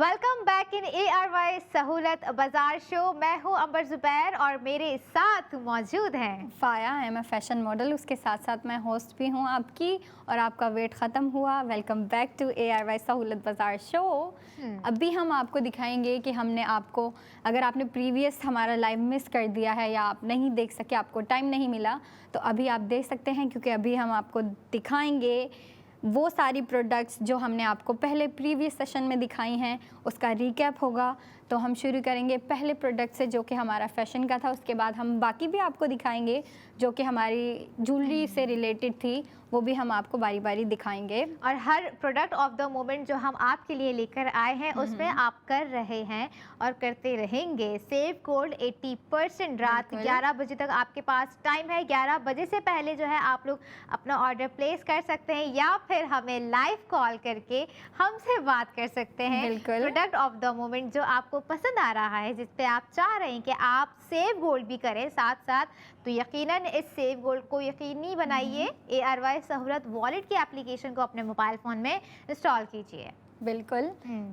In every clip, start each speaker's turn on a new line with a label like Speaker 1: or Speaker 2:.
Speaker 1: Welcome back in ARY सहूलत बाजार show. मैं हूं अंबर जुबैर और मेरे साथ मौजूद हैं
Speaker 2: फ़ाया। है मैं फ़ैशन मॉडल, उसके साथ साथ मैं होस्ट भी हूं आपकी, और आपका वेट ख़त्म हुआ। वेलकम बैक टू ARY सहूलत बाजार शो। अभी हम आपको दिखाएंगे कि हमने आपको, अगर आपने प्रीवियस हमारा लाइव मिस कर दिया है या आप नहीं देख सके, आपको टाइम नहीं मिला, तो अभी आप देख सकते हैं, क्योंकि अभी हम आपको दिखाएंगे वो सारी प्रोडक्ट्स जो हमने आपको पहले प्रीवियस सेशन में दिखाई हैं, उसका रिकैप होगा। तो हम शुरू करेंगे पहले प्रोडक्ट से, जो कि हमारा फैशन का था। उसके बाद हम बाकी भी आपको दिखाएंगे जो कि हमारी ज्वेलरी से रिलेटेड थी, वो भी हम आपको बारी बारी दिखाएंगे।
Speaker 1: और हर प्रोडक्ट ऑफ द मोमेंट जो हम आपके लिए लेकर आए हैं उसमें आप कर रहे हैं और करते रहेंगे सेव गोल्ड 80%। रात 11 बजे तक आपके पास टाइम है। 11 बजे से पहले जो है आप लोग अपना ऑर्डर प्लेस कर सकते हैं या फिर हमें लाइव कॉल करके हमसे बात कर सकते हैं।
Speaker 2: बिल्कुल।
Speaker 1: प्रोडक्ट ऑफ द मोमेंट जो आपको पसंद आ रहा है, जिस पे आप चाह रहे हैं कि आप सेव गोल्ड भी करें साथ साथ, तो यकीनन इस सेव गोल्ड को यकीनी बनाइए। ARY सहूलत वॉलेट की एप्लीकेशन को अपने मोबाइल फ़ोन में इंस्टॉल कीजिए।
Speaker 2: बिल्कुल।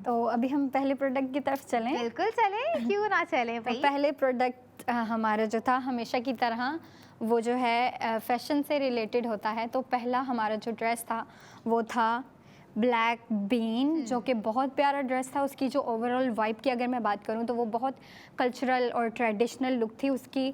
Speaker 2: तो अभी हम पहले प्रोडक्ट की तरफ चलें।
Speaker 1: बिल्कुल चलें, क्यों ना चलें भाई।
Speaker 2: तो पहले प्रोडक्ट हमारा जो था, हमेशा की तरह वो जो है फैशन से रिलेटेड होता है। तो पहला हमारा जो ड्रेस था वो था ब्लैक बीन, जो कि बहुत प्यारा ड्रेस था। उसकी जो ओवरऑल वाइब की अगर मैं बात करूं तो वो बहुत कल्चरल और ट्रेडिशनल लुक थी उसकी।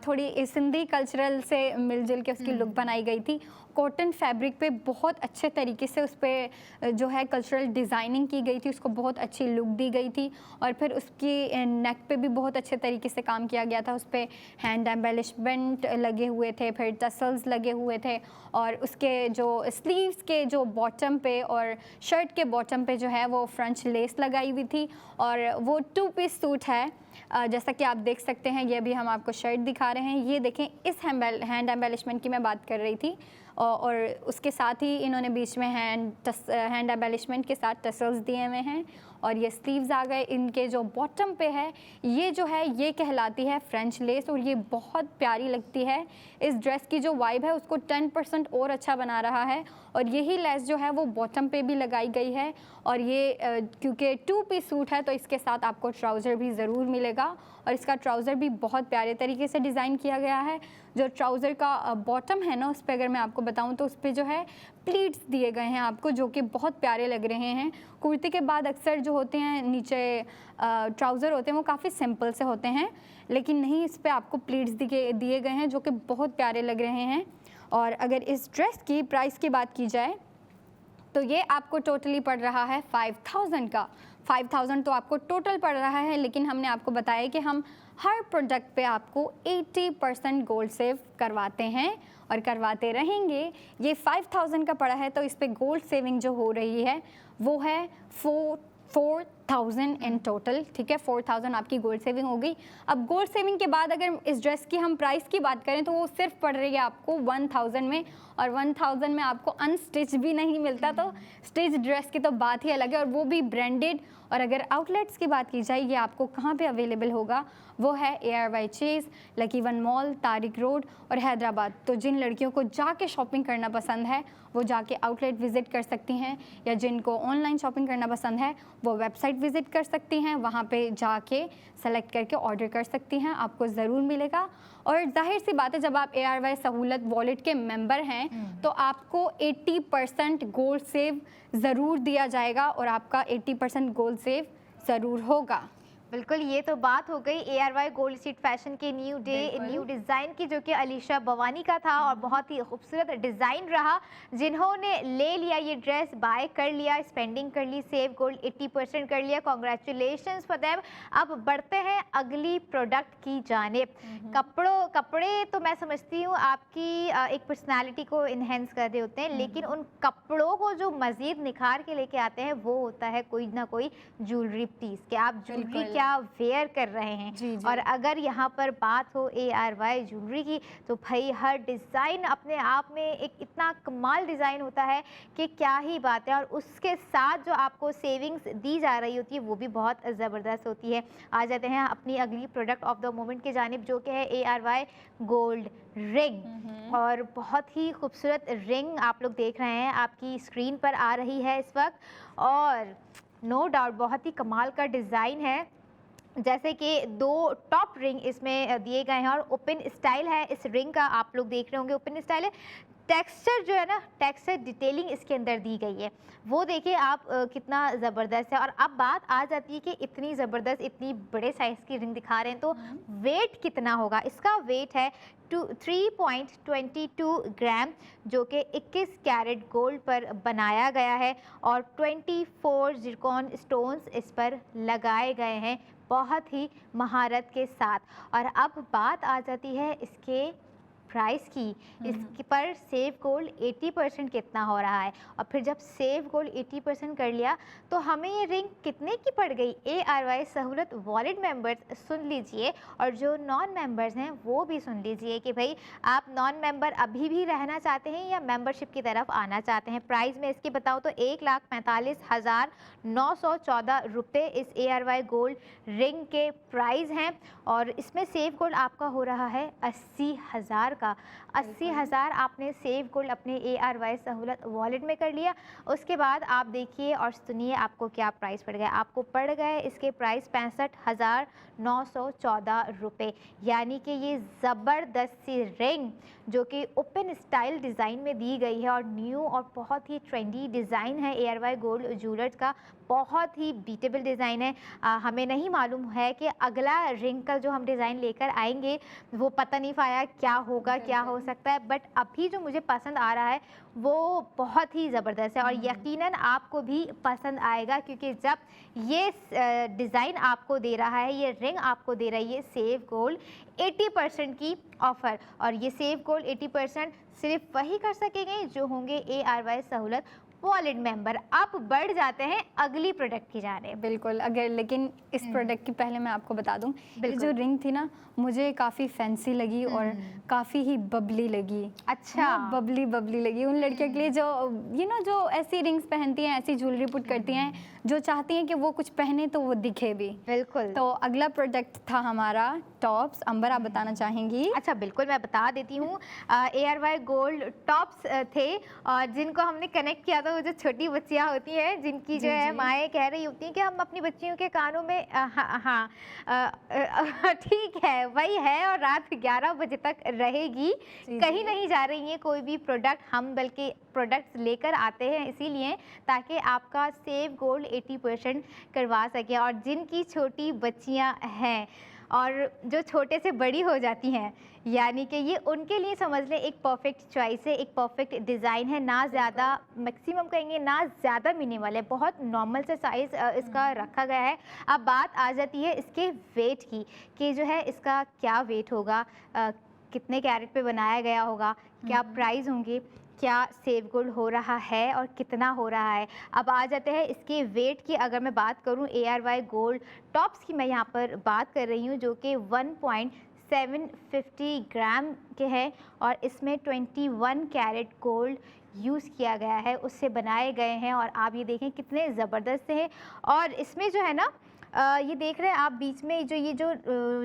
Speaker 2: थोड़ी सिंधी कल्चरल से मिलजुल के उसकी लुक बनाई गई थी। कॉटन फैब्रिक पे बहुत अच्छे तरीके से उस पर जो है कल्चरल डिज़ाइनिंग की गई थी, उसको बहुत अच्छी लुक दी गई थी। और फिर उसकी नेक पे भी बहुत अच्छे तरीके से काम किया गया था। उस पर हैंड एम्बेलिशमेंट लगे हुए थे, फिर टसल्स लगे हुए थे, और उसके जो स्लीव्स के जो बॉटम पे और शर्ट के बॉटम पे जो है वो फ्रेंच लेस लगाई हुई थी। और वो 2 पीस सूट है, जैसा कि आप देख सकते हैं। ये भी हम आपको शर्ट दिखा रहे हैं। ये देखें, इस हैंड एम्बेलिशमेंट की मैं बात कर रही थी। और उसके साथ ही इन्होंने बीच में हैंड एम्बेलिशमेंट के साथ टसल्स दिए हुए हैं। और ये स्लीव्स आ गए। इनके जो बॉटम पे है, ये जो है ये कहलाती है फ्रेंच लेस, और ये बहुत प्यारी लगती है। इस ड्रेस की जो वाइब है उसको 10% और अच्छा बना रहा है। और यही लेस जो है वो बॉटम पे भी लगाई गई है। और ये क्योंकि 2 पीस सूट है तो इसके साथ आपको ट्राउज़र भी ज़रूर मिलेगा। और इसका ट्राउज़र भी बहुत प्यारे तरीके से डिज़ाइन किया गया है। जो ट्राउज़र का बॉटम है ना, उस पर अगर मैं आपको बताऊं तो उस पर जो है प्लीट्स दिए गए हैं आपको, जो कि बहुत प्यारे लग रहे हैं। कुर्ते के बाद अक्सर जो होते हैं नीचे ट्राउज़र होते हैं वो काफ़ी सिंपल से होते हैं, लेकिन नहीं, इस पर आपको प्लीट्स दिए गए हैं जो कि बहुत प्यारे लग रहे हैं। और अगर इस ड्रेस की प्राइस की बात की जाए तो ये आपको टोटली पड़ रहा है 5000 का। 5000 तो आपको टोटल पड़ रहा है, लेकिन हमने आपको बताया कि हम हर प्रोडक्ट पे आपको 80% गोल्ड सेव करवाते हैं और करवाते रहेंगे। ये 5000 का पड़ा है, तो इस पे गोल्ड सेविंग जो हो रही है वो है 4000 इन टोटल। ठीक है, 4000 आपकी गोल्ड सेविंग हो गई। अब गोल्ड सेविंग के बाद अगर इस ड्रेस की हम प्राइस की बात करें तो वो सिर्फ पड़ रही है आपको 1000 में। और 1000 में आपको अनस्टिच भी नहीं मिलता, तो स्टिच ड्रेस की तो बात ही अलग है, और वो भी ब्रांडेड। और अगर आउटलेट्स की बात की जाए, ये आपको कहाँ पे अवेलेबल होगा, वो है ARY Chase, lucky one mall, Tariq road और हैदराबाद। तो जिन लड़कियों को जाके शॉपिंग करना पसंद है वो जाके आउटलेट विज़िट कर सकती हैं, या जिनको ऑनलाइन शॉपिंग करना पसंद है वो वेबसाइट विज़िट कर सकती हैं। वहाँ पे जाके सेलेक्ट करके ऑर्डर कर सकती हैं, आपको ज़रूर मिलेगा। और जाहिर सी बात है, जब आप ARY सहूलत वॉलेट के मेंबर हैं तो आपको 80% गोल्ड सेव ज़रूर दिया जाएगा, और आपका 80% गोल्ड सेव ज़रूर होगा।
Speaker 1: बिल्कुल, ये तो बात हो गई ARY गोल्ड स्ट्रीट फैशन के न्यू डिज़ाइन की, जो कि अलीशा बवानी का था और बहुत ही खूबसूरत डिज़ाइन रहा। जिन्होंने ले लिया ये ड्रेस, बाय कर लिया, स्पेंडिंग कर ली, सेव गोल्ड 80% कर लिया, कॉन्ग्रेचुलेशंस फॉर देम। अब बढ़ते हैं अगली प्रोडक्ट की जानिब। कपड़े तो मैं समझती हूँ आपकी एक पर्सनैलिटी को इन्हेंस कर रहे होते हैं, लेकिन उन कपड़ों को जो मज़ीद निखार के लेके आते हैं वो होता है कोई ना कोई ज्वेलरी पीस के। आप ज्वेलरी क्या वेयर कर रहे हैं।
Speaker 2: जी।
Speaker 1: और अगर यहाँ पर बात हो ARY ज्वेलरी की, तो भाई हर डिज़ाइन अपने आप में एक इतना कमाल डिज़ाइन होता है कि क्या ही बात है। और उसके साथ जो आपको सेविंग्स दी जा रही होती है वो भी बहुत ज़बरदस्त होती है। आ जाते हैं अपनी अगली प्रोडक्ट ऑफ द मोमेंट की जानिब, जो कि है ARY गोल्ड रिंग। और बहुत ही खूबसूरत रिंग आप लोग देख रहे हैं, आपकी स्क्रीन पर आ रही है इस वक्त। और नो डाउट बहुत ही कमाल का डिज़ाइन है। जैसे कि 2 टॉप रिंग इसमें दिए गए हैं और ओपन स्टाइल है इस रिंग का, आप लोग देख रहे होंगे ओपन स्टाइल है। टेक्सचर जो है ना, टेक्सचर डिटेलिंग इसके अंदर दी गई है, वो देखिए आप कितना ज़बरदस्त है। और अब बात आ जाती है कि इतनी ज़बरदस्त, इतनी बड़े साइज़ की रिंग दिखा रहे हैं तो वेट कितना होगा। इसका वेट है 3.22 ग्राम, जो कि 21 कैरेट गोल्ड पर बनाया गया है और 24 जिरकॉन स्टोन्स इस पर लगाए गए हैं बहुत ही महारत के साथ। और अब बात आ जाती है इसके प्राइस की। इसके पर सेव गोल्ड 80% कितना हो रहा है, और फिर जब सेव गोल्ड 80% कर लिया तो हमें ये रिंग कितने की पड़ गई। ARY सहूलत वॉलेट मेंबर्स सुन लीजिए, और जो नॉन मेंबर्स हैं वो भी सुन लीजिए कि भाई आप नॉन मेंबर अभी भी रहना चाहते हैं या मेंबरशिप की तरफ आना चाहते हैं। प्राइस में इसकी बताऊँ तो 1,45,914 रुपये इस ARY गोल्ड रिंग के प्राइस हैं, और इसमें सेव गोल्ड आपका हो रहा है 80,000 का। 80,000 आपने सेव गोल्ड अपने ARY सहूलत वॉलेट में कर लिया। उसके बाद आप देखिए और सुनिए आपको क्या प्राइस पड़ गया। आपको पड़ गए इसके प्राइस 65,914 रुपये, यानी कि ये ज़बरदस्त सी रिंग जो कि ओपन स्टाइल डिज़ाइन में दी गई है और न्यू और बहुत ही ट्रेंडी डिज़ाइन है ARY गोल्ड ज्वेलर्स का। बहुत ही बीटेबल डिज़ाइन है। हमें नहीं मालूम है कि अगला रिंग का जो हम डिज़ाइन लेकर आएंगे वो पता नहीं पाया क्या होगा, क्या हो सकता है, बट अभी जो मुझे पसंद आ रहा है वो बहुत ही ज़बरदस्त है और यकीनन आपको भी पसंद आएगा, क्योंकि जब ये डिज़ाइन आपको दे रहा है, ये रिंग आपको दे रही है सेव गोल्ड 80% की ऑफ़र, और ये सेव गोल्ड 80% सिर्फ वही कर सकेंगे जो होंगे ARY सहूलत वॉलेट मेंबर। अब बढ़ जाते हैं अगली प्रोडक्ट की जाने।
Speaker 2: बिल्कुल, अगर लेकिन इस प्रोडक्ट की पहले मैं आपको बता दूं, ये जो रिंग थी ना मुझे काफ़ी फैंसी लगी और काफ़ी ही बबली लगी।
Speaker 1: अच्छा,
Speaker 2: बबली बबली लगी उन लड़कियों के लिए जो जो ऐसी रिंग्स पहनती हैं, ऐसी ज्वेलरी पुट करती हैं, जो चाहती हैं कि वो कुछ पहने तो वो दिखे भी।
Speaker 1: बिल्कुल।
Speaker 2: तो अगला प्रोडक्ट था हमारा टॉप्स। अंबर, आप बताना चाहेंगी?
Speaker 1: अच्छा बिल्कुल, मैं बता देती हूँ। ARY गोल्ड टॉप्स थे, और जिनको हमने कनेक्ट किया था वो जो छोटी बच्चियाँ होती हैं, जिनकी जो है माएँ कह रही होती हैं कि हम अपनी बच्चियों के कानों में ठीक है वही है, और रात 11 बजे तक रहेगी। कहीं नहीं जा रही है कोई भी प्रोडक्ट, हम बल्कि प्रोडक्ट्स लेकर आते हैं इसीलिए ताकि आपका सेव गोल्ड 80% करवा सकें। और जिनकी छोटी बच्चियां हैं और जो छोटे से बड़ी हो जाती हैं, यानी कि ये उनके लिए समझ लें एक परफेक्ट चॉइस है, एक परफेक्ट डिज़ाइन है। ना ज़्यादा मैक्सिमम कहेंगे, ना ज़्यादा मिनिमल है, बहुत नॉर्मल से साइज़ इसका रखा गया है। अब बात आ जाती है इसके वेट की कि जो है इसका क्या वेट होगा, कितने कैरेट पे बनाया गया होगा, क्या प्राइस होंगे, क्या सेव गोल्ड हो रहा है और कितना हो रहा है। अब आ जाते हैं इसके वेट की। अगर मैं बात करूं ARY गोल्ड टॉप्स की, मैं यहां पर बात कर रही हूं, जो कि 1.750 ग्राम के हैं और इसमें 21 कैरेट गोल्ड यूज़ किया गया है, उससे बनाए गए हैं। और आप ये देखें कितने ज़बरदस्त हैं। और इसमें जो है ना ये देख रहे हैं आप बीच में जो ये जो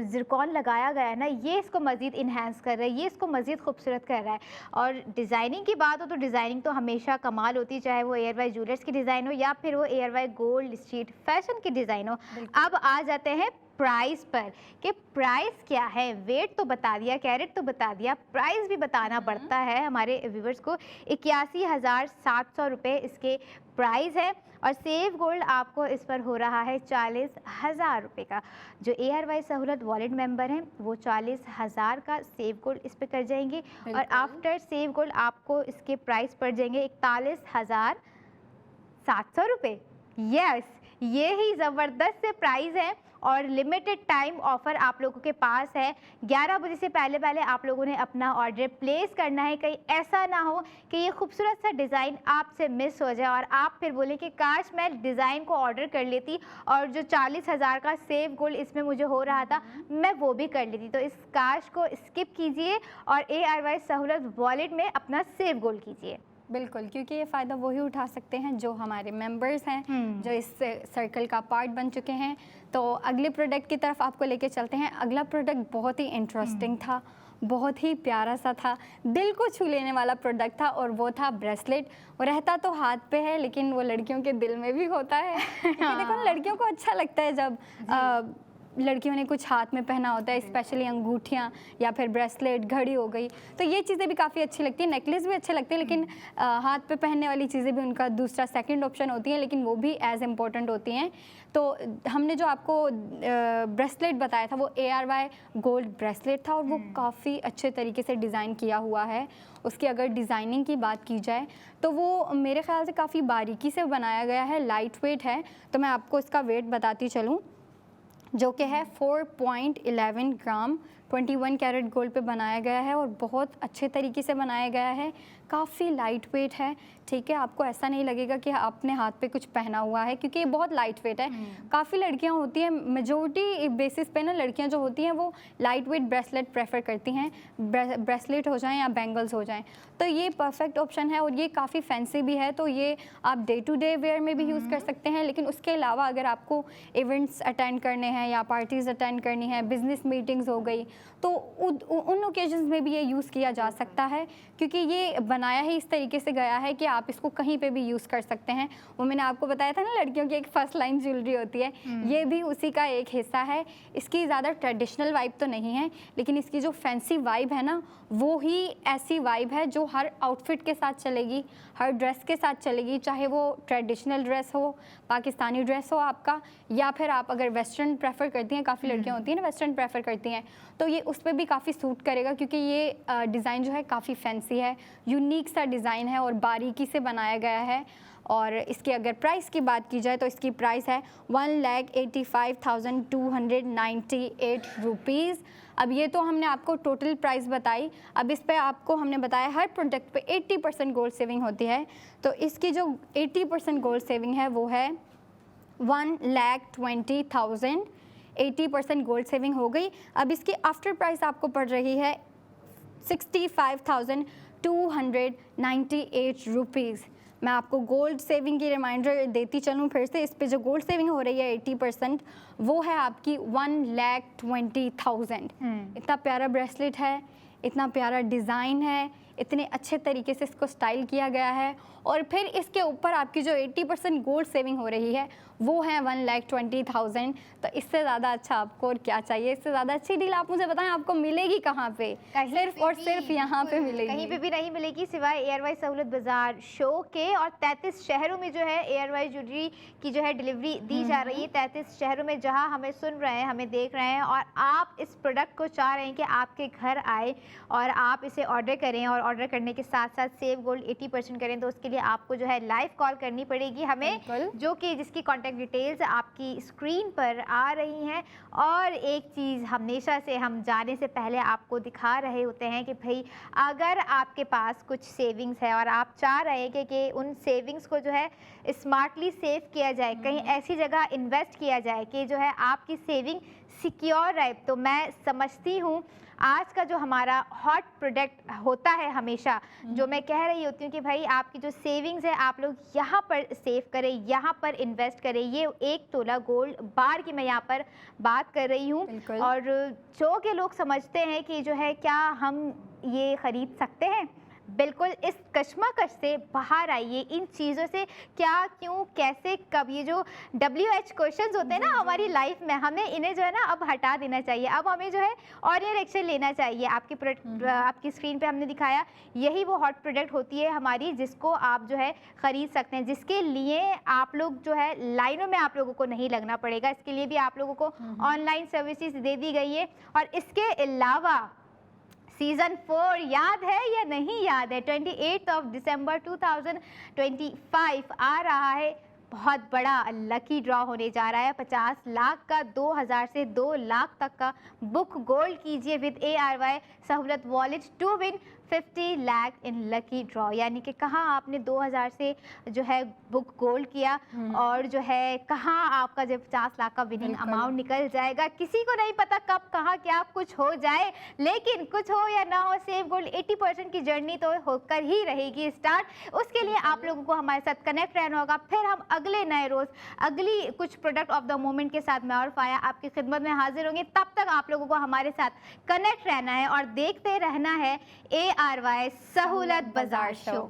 Speaker 1: ज़िरकॉन लगाया गया है ना, ये इसको मज़ीद इन्हेंस कर रहा है, ये इसको मज़ीद खूबसूरत कर रहा है। और डिज़ाइनिंग की बात हो तो डिज़ाइनिंग तो हमेशा कमाल होती है, चाहे वो ARY ज्वेलर्स की डिज़ाइन हो या फिर वो ARY गोल्ड स्ट्रीट फैशन की डिज़ाइन हो। अब आ जाते हैं प्राइस पर कि प्राइस क्या है। वेट तो बता दिया, कैरेट तो बता दिया, प्राइस भी बताना पड़ता है हमारे व्यूवर्स को। 81,700 रुपये इसके प्राइस है, और सेव गोल्ड आपको इस पर हो रहा है 40,000 रुपये का। जो ARY सहूलत वॉलेट मेंबर हैं वो 40,000 का सेव गोल्ड इस पर कर जाएंगे, और आफ्टर सेव गोल्ड आपको इसके प्राइस पड़ जाएंगे 41,700 रुपये। यस, ये ही ज़बरदस्त से प्राइस है और लिमिटेड टाइम ऑफ़र आप लोगों के पास है। 11 बजे से पहले पहले आप लोगों ने अपना ऑर्डर प्लेस करना है। कहीं ऐसा ना हो कि ये खूबसूरत सा डिज़ाइन आपसे मिस हो जाए और आप फिर बोलें कि काश मैं डिज़ाइन को ऑर्डर कर लेती और जो 40,000 का सेव गोल्ड इसमें मुझे हो रहा था मैं वो भी कर लेती। तो इस काश को स्किप कीजिए और ARY सहूलत वॉलेट में अपना सेव गोल्ड कीजिए।
Speaker 2: बिल्कुल, क्योंकि ये फ़ायदा वही उठा सकते हैं जो हमारे मेंबर्स हैं, जो इस सर्कल का पार्ट बन चुके हैं। तो अगले प्रोडक्ट की तरफ आपको लेके चलते हैं। अगला प्रोडक्ट बहुत ही इंटरेस्टिंग था बहुत ही प्यारा सा था, दिल को छू लेने वाला प्रोडक्ट था और वो था ब्रेसलेट। वो रहता तो हाथ पे है लेकिन वो लड़कियों के दिल में भी होता है क्योंकि देखो ना, लड़कियों को अच्छा लगता है जब लड़कियों ने कुछ हाथ में पहना होता है, स्पेशली अंगूठियाँ या फिर ब्रेसलेट, घड़ी हो गई, तो ये चीज़ें भी काफ़ी अच्छी लगती हैं। नेकलेस भी अच्छे लगते हैं लेकिन हाथ पे पहनने वाली चीज़ें भी उनका दूसरा सेकंड ऑप्शन होती हैं, लेकिन वो भी एज इम्पोर्टेंट होती हैं। तो हमने जो आपको ब्रेसलेट बताया था वो ARY गोल्ड ब्रेसलेट था और वो काफ़ी अच्छे तरीके से डिज़ाइन किया हुआ है। उसकी अगर डिज़ाइनिंग की बात की जाए तो वो मेरे ख्याल से काफ़ी बारीकी से बनाया गया है, लाइट वेट है। तो मैं आपको इसका वेट बताती चलूँ, जो कि है 4.11 ग्राम, 21 कैरेट गोल्ड पे बनाया गया है और बहुत अच्छे तरीके से बनाया गया है। काफ़ी लाइट वेट है, ठीक है, आपको ऐसा नहीं लगेगा कि आपने हाथ पे कुछ पहना हुआ है क्योंकि ये बहुत लाइट वेट है। काफ़ी लड़कियां होती हैं, मेजोरिटी बेसिस पे ना लड़कियां जो होती हैं वो लाइट वेट ब्रेसलेट प्रेफर करती हैं, ब्रेसलेट हो जाएं या बैंगल्स हो जाएं, तो ये परफेक्ट ऑप्शन है और ये काफ़ी फैंसी भी है। तो ये आप डे टू डे वेयर में भी यूज़ कर सकते हैं, लेकिन उसके अलावा अगर आपको इवेंट्स अटेंड करने हैं या पार्टीज़ अटेंड करनी है, बिजनेस मीटिंग्स हो गई, तो उन ओकेजन्स में भी ये यूज़ किया जा सकता है क्योंकि ये बनाया ही इस तरीके से गया है कि आप इसको कहीं पे भी यूज़ कर सकते हैं। वो मैंने आपको बताया था ना, लड़कियों की एक फर्स्ट लाइन ज्वेलरी होती है, ये भी उसी का एक हिस्सा है। इसकी ज़्यादा ट्रेडिशनल वाइब तो नहीं है, लेकिन इसकी जो फैंसी वाइब है ना, वो ही ऐसी वाइब है जो हर आउटफिट के साथ चलेगी, हर ड्रेस के साथ चलेगी, चाहे वो ट्रेडिशनल ड्रेस हो, पाकिस्तानी ड्रेस हो आपका, या फिर आप अगर वेस्टर्न प्रेफर करती हैं, काफ़ी लड़कियां होती हैं ना वेस्टर्न प्रेफर करती हैं, तो ये उस पर भी काफ़ी सूट करेगा क्योंकि ये डिज़ाइन जो है काफ़ी फैंसी है, यूनिक सा डिज़ाइन है और बारीकी से बनाया गया है। और इसकी अगर प्राइस की बात की जाए तो इसकी प्राइस है 1,85,298 रुपीज़। अब ये तो हमने आपको टोटल प्राइस बताई, अब इस पे आपको हमने बताया हर प्रोडक्ट पे 80% गोल्ड सेविंग होती है, तो इसकी जो 80% गोल्ड सेविंग है वो है 1,20,000, 80% गोल्ड सेविंग हो गई। अब इसकी आफ्टर प्राइस आपको पड़ रही है 65,298 रुपीज़। मैं आपको गोल्ड सेविंग की रिमाइंडर देती चलूँ फिर से, इस पे जो गोल्ड सेविंग हो रही है 80%, वो है आपकी 1,20,000। इतना प्यारा ब्रेसलेट है, इतना प्यारा डिज़ाइन है, इतने अच्छे तरीके से इसको स्टाइल किया गया है और फिर इसके ऊपर आपकी जो 80% गोल्ड सेविंग हो रही है वो है 1,20,000। तो इससे ज़्यादा अच्छा आपको और क्या चाहिए? इससे ज़्यादा अच्छी डील आप मुझे बताएं आपको मिलेगी कहाँ पे? सिर्फ और सिर्फ यहाँ पे मिलेगी,
Speaker 1: कहीं पे भी नहीं मिलेगी सिवाय ARY सहूलत बाजार शो के। और 33 शहरों में जो है ARY ज्वेलरी की जो है डिलीवरी दी जा रही है, 33 शहरों में जहाँ हमें सुन रहे हैं, हमें देख रहे हैं और आप इस प्रोडक्ट को चाह रहे हैं कि आपके घर आए और आप इसे ऑर्डर करें और ऑर्डर करने के साथ साथ सेव गोल्ड 80% करें, तो उसके लिए आपको जो है लाइव कॉल करनी पड़ेगी हमें, जो कि जिसकी कॉन्टैक्ट डिटेल्स आपकी स्क्रीन पर आ रही हैं। और एक चीज़ हमेशा से हम जाने से पहले आपको दिखा रहे होते हैं कि भाई अगर आपके पास कुछ सेविंग्स है और आप चाह रहे हैं कि उन सेविंग्स को जो है स्मार्टली सेव किया जाए, कहीं ऐसी जगह इन्वेस्ट किया जाए कि जो है आपकी सेविंग सिक्योर रहे, तो मैं समझती हूँ आज का जो हमारा हॉट प्रोडक्ट होता है हमेशा, जो मैं कह रही होती हूँ कि भाई आपकी जो सेविंग्स है आप लोग यहाँ पर सेव करें, यहाँ पर इन्वेस्ट करें। ये 1 तोला गोल्ड बार की मैं यहाँ पर बात कर रही हूँ और जो के लोग समझते हैं कि जो है क्या हम ये ख़रीद सकते हैं, बिल्कुल इस कश्मकश से बाहर आइए। इन चीज़ों से क्या, क्यों, कैसे, कब, ये जो WH क्वेश्चंस होते हैं ना हमारी लाइफ में, हमें इन्हें जो है ना अब हटा देना चाहिए। अब हमें जो है और ये एक्शन लेना चाहिए। आपकी प्रोडक्ट आपकी स्क्रीन पे हमने दिखाया, यही वो हॉट प्रोडक्ट होती है हमारी जिसको आप जो है ख़रीद सकते हैं, जिसके लिए आप लोग जो है लाइनों में आप लोगों को नहीं लगना पड़ेगा। इसके लिए भी आप लोगों को ऑनलाइन सर्विसेज दे दी गई है। और इसके अलावा सीज़न 4 याद है या नहीं याद है, 28 दिसंबर 2025 आ रहा है। बहुत बड़ा लकी ड्रॉ होने जा रहा है 50 लाख का, 2000 से 2 लाख तक का। बुक गोल्ड कीजिए with ARY Sahulat wallet to win 50 lakh in lucky draw, यानी कि कहाँ आपने 2000 से जो है बुक गोल्ड किया और जो है कहाँ आपका जब 50 लाख का विनिंग
Speaker 2: बिल्कुल।
Speaker 1: अमाउंट निकल जाएगा। किसी को नहीं पता कब कहाँ क्या कुछ हो जाए, लेकिन कुछ हो या ना हो, सेव गोल्ड 80% की जर्नी तो होकर ही रहेगी स्टार्ट। उसके लिए आप लोगों को हमारे साथ कनेक्ट रहना होगा। फिर हम अगले नए रोज अगली कुछ प्रोडक्ट ऑफ द मोमेंट के साथ मैं और फाया आपकी खिदमत में हाजिर होंगे। तब तक आप लोगों को हमारे साथ कनेक्ट रहना है और देखते रहना है ARY सहूलत बाजार शो।